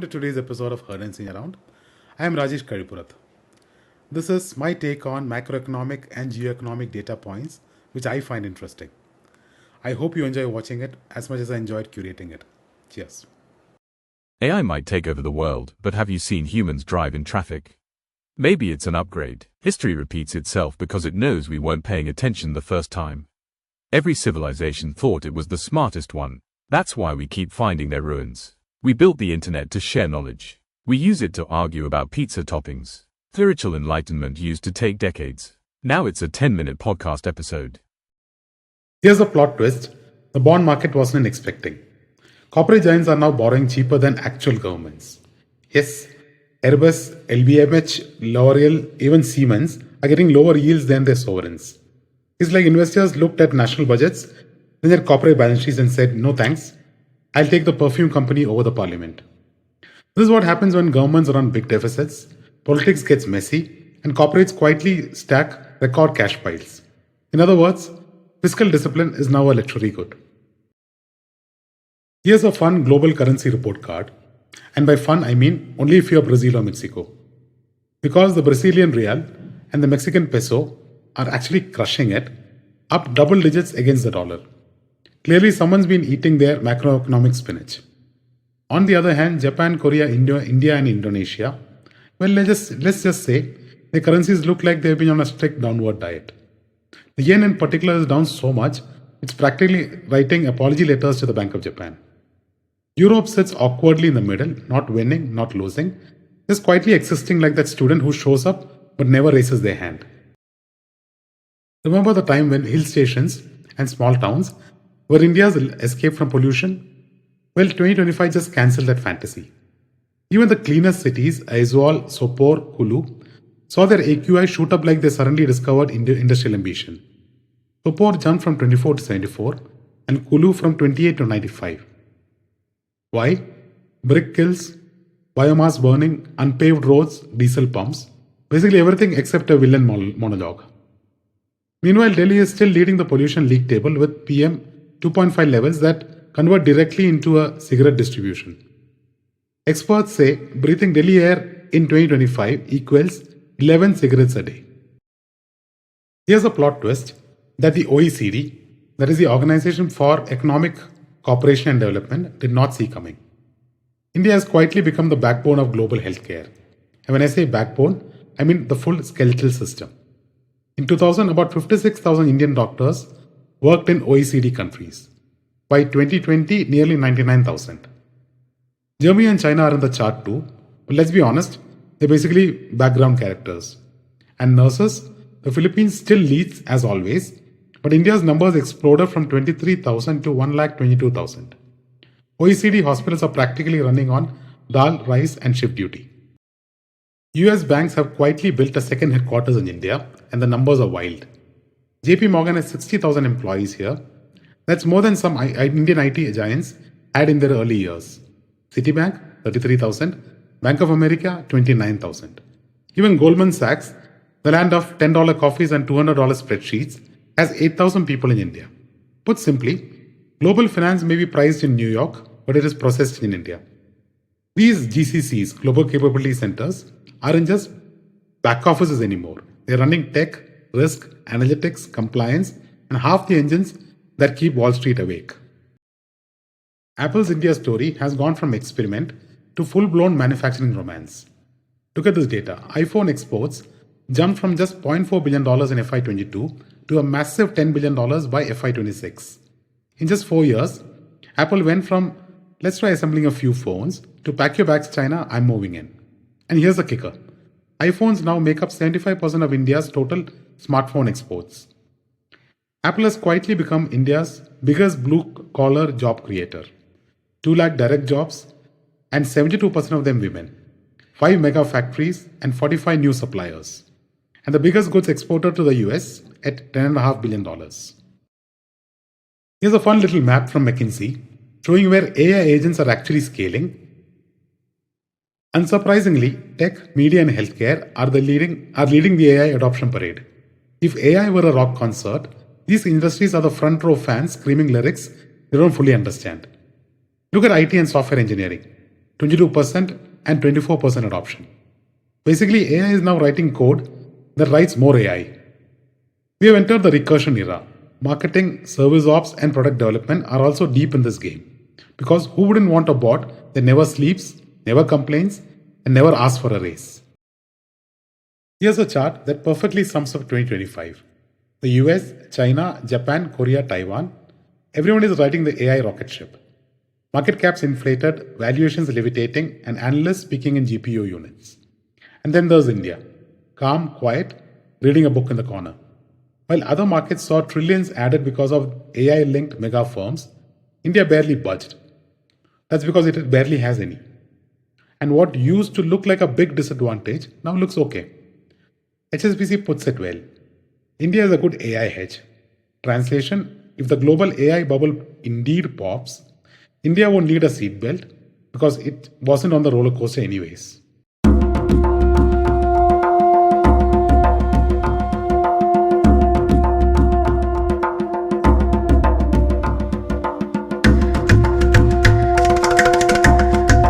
to today's episode of Heard and Seen Around. I am Rajesh Karipurath. This is my take on macroeconomic and geoeconomic data points, which I find interesting. I hope you enjoy watching it as much as I enjoyed curating it. Cheers. AI might take over the world, but have you seen humans drive in traffic? Maybe it's an upgrade. History repeats itself because it knows we weren't paying attention the first time. Every civilization thought it was the smartest one. That's why we keep finding their ruins. We built the internet to share knowledge. We use it to argue about pizza toppings. Spiritual enlightenment used to take decades. Now it's a 10-minute podcast episode. Here's a plot twist the bond market wasn't expecting. Corporate giants are now borrowing cheaper than actual governments. Yes, Airbus, LVMH, L'Oreal, even Siemens are getting lower yields than their sovereigns. It's like investors looked at national budgets, then their corporate balance sheets and said, no thanks, I'll take the perfume company over the parliament. This is what happens when governments run big deficits, politics gets messy, and corporates quietly stack record cash piles. In other words, fiscal discipline is now a luxury good. Here's a fun global currency report card. And by fun, I mean only if you're Brazil or Mexico. Because the Brazilian real and the Mexican peso are actually crushing it, up double digits against the dollar. Clearly, someone's been eating their macroeconomic spinach. On the other hand, Japan, Korea, India and Indonesia, well, let's just say their currencies look like they've been on a strict downward diet. The yen in particular is down so much, it's practically writing apology letters to the Bank of Japan. Europe sits awkwardly in the middle, not winning, not losing, just quietly existing like that student who shows up but never raises their hand. Remember the time when hill stations and small towns were India's escape from pollution? Well, 2025 just cancelled that fantasy. Even the cleanest cities, Aizawl, Sopore, Kulu, saw their AQI shoot up like they suddenly discovered industrial ambition. Sopore jumped from 24 to 74 and Kulu from 28 to 95. Why? Brick kills, biomass burning, unpaved roads, diesel pumps, basically everything except a villain monologue. Meanwhile, Delhi is still leading the pollution league table with PM 2.5 levels that convert directly into a cigarette distribution. Experts say breathing Delhi air in 2025 equals 11 cigarettes a day. Here's a plot twist that the OECD, that is the Organization for Economic Cooperation and Development, did not see coming. India has quietly become the backbone of global healthcare. And when I say backbone, I mean the full skeletal system. In 2000, about 56,000 Indian doctors worked in OECD countries. By 2020, nearly 99,000. Germany and China are in the chart too, but let's be honest, they're basically background characters. And nurses, the Philippines still leads as always, but India's numbers exploded from 23,000 to 122,000. OECD hospitals are practically running on dal, rice and shift duty. US banks have quietly built a second headquarters in India, and the numbers are wild. JP Morgan has 60,000 employees here. That's more than some Indian IT giants had in their early years. Citibank, 33,000. Bank of America, 29,000. Even Goldman Sachs, the land of $10 coffees and $200 spreadsheets, has 8,000 people in India. Put simply, global finance may be priced in New York, but it is processed in India. These GCCs, Global Capability Centers, aren't just back offices anymore. They're running tech, risk, analytics, compliance, and half the engines that keep Wall Street awake. Apple's India story has gone from experiment to full-blown manufacturing romance. Look at this data. iPhone exports jumped from just $0.4 billion in FY22 to a massive $10 billion by FY26. In just 4 years, Apple went from, let's try assembling a few phones, to pack your bags China, I'm moving in. And here's the kicker. iPhones now make up 75% of India's total smartphone exports. Apple has quietly become India's biggest blue-collar job creator. 2 lakh direct jobs and 72% of them women. 5 mega factories and 45 new suppliers. And the biggest goods exporter to the US at $10.5 billion. Here's a fun little map from McKinsey showing where AI agents are actually scaling. Unsurprisingly, tech, media and healthcare are leading the AI adoption parade. If AI were a rock concert, these industries are the front row fans screaming lyrics they don't fully understand. Look at IT and software engineering. 22% and 24% adoption. Basically, AI is now writing code that writes more AI. We have entered the recursion era. Marketing, service ops, and product development are also deep in this game. Because who wouldn't want a bot that never sleeps, never complains, and never asks for a raise? Here's a chart that perfectly sums up 2025. The US, China, Japan, Korea, Taiwan, everyone is riding the AI rocket ship. Market caps inflated, valuations levitating, and analysts speaking in GPU units. And then there's India, calm, quiet, reading a book in the corner. While other markets saw trillions added because of AI linked mega firms, India barely budged. That's because it barely has any. And what used to look like a big disadvantage now looks okay. HSBC puts it well. India is a good AI hedge. Translation: if the global AI bubble indeed pops, India won't need a seatbelt because it wasn't on the roller coaster anyways.